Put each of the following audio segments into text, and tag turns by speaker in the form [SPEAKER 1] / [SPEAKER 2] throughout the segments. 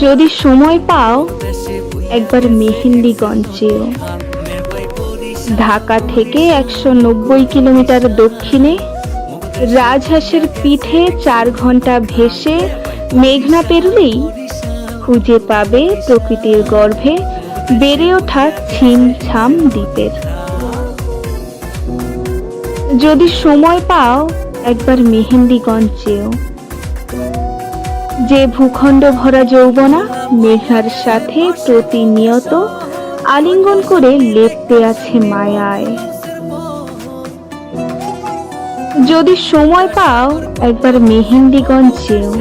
[SPEAKER 1] যদি সময় পাও একবার মেহেন্দিগঞ্জ যেও। ঢাকা থেকে 190 কিলোমিটার দক্ষিণে রাজহাঁসের পিঠে 4 ঘন্টা ভেসে মেঘনা পেরুলেই খুঁজে পাবে প্রকৃতির গর্ভে বেড়ে ওঠা ছিমছাম দ্বীপের। যদি সময় পাও একবার মেহেন্দিগঞ্জ যেও। যে ভূখণ্ড ভরা যৌবনা মেঘনার সাথে প্রতিনিয়ত আলিঙ্গন করে লেপ্টে আছে মায়ায়। যদি সময় পাও একবার মেহেন্দিগঞ্জ যেও।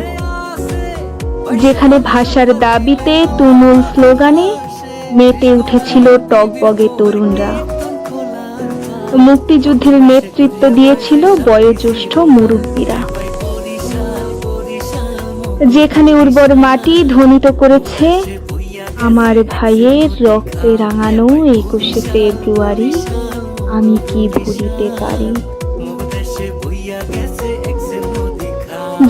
[SPEAKER 1] যেখানে ভাষার দাবিতে তুমুল স্লোগানে মেতে উঠেছিল টগবগে তরুণরা। মুক্তিযুদ্ধের নেতৃত্ব দিয়েছিল বয়োজ্যেষ্ঠ মুরব্বীরা। যেখানে উর্বর মাটি ধ্বনিত করেছে আমার ভাইয়ের রক্তে রাঙানো 21শে ফেব্রুয়ারি, আমি কি ভুলিতে পারি।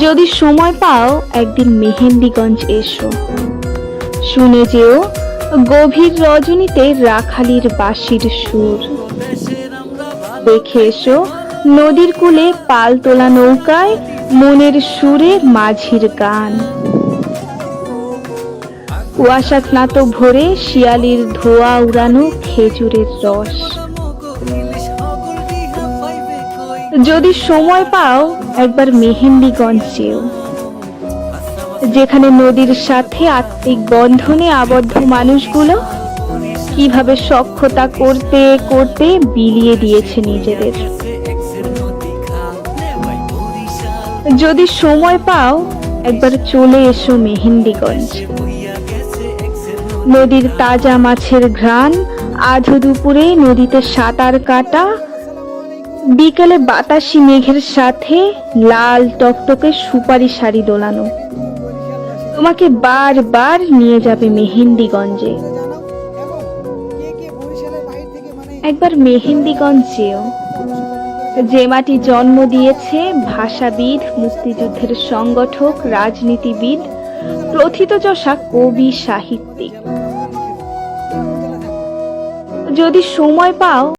[SPEAKER 1] যদি সময় পাও একদিন মেহেন্দিগঞ্জ এসো। শুনে যেও গভীর রজনীতে রাখালির বাঁশির সুর। দেখে এসো নদীর কূলে পাল তোলা নৌকায় মনের সুরে মাঝির গান। কুয়াশা স্নাত ভোরে শিয়ালির ধোয়া উড়ানো খেজুরের রস। যদি সময় পাও একবার মেহেন্দিগঞ্জ যেও। যেখানে নদীর সাথে আত্মিক বন্ধনে আবদ্ধ মানুষগুলো কিভাবে সখ্যতা করতে করতে বিলিয়ে দিয়েছে নিজেদের। যদি সময় পাও একবার চলে এসো মেহেন্দিগঞ্জ। নদীর তাজা মাছের ঘ্রাণ, আধো দুপুরে নদীতে সাঁতার কাটা, বিকেলে বাতাসি মেঘের সাথে লাল টকটকে সুপারি শাড়ি দোলানো তোমাকে বারবার নিয়ে যাবে মেহেন্দিগঞ্জে। একবার মেহেন্দিগঞ্জ যেও। যে মাটি জন্ম দিয়েছে ভাষাবিদ, মুক্তিযুদ্ধের সংগঠক, রাজনীতিবিদ, প্রথিতযশা কবি, সাহিত্যিক। যদি সময় পাও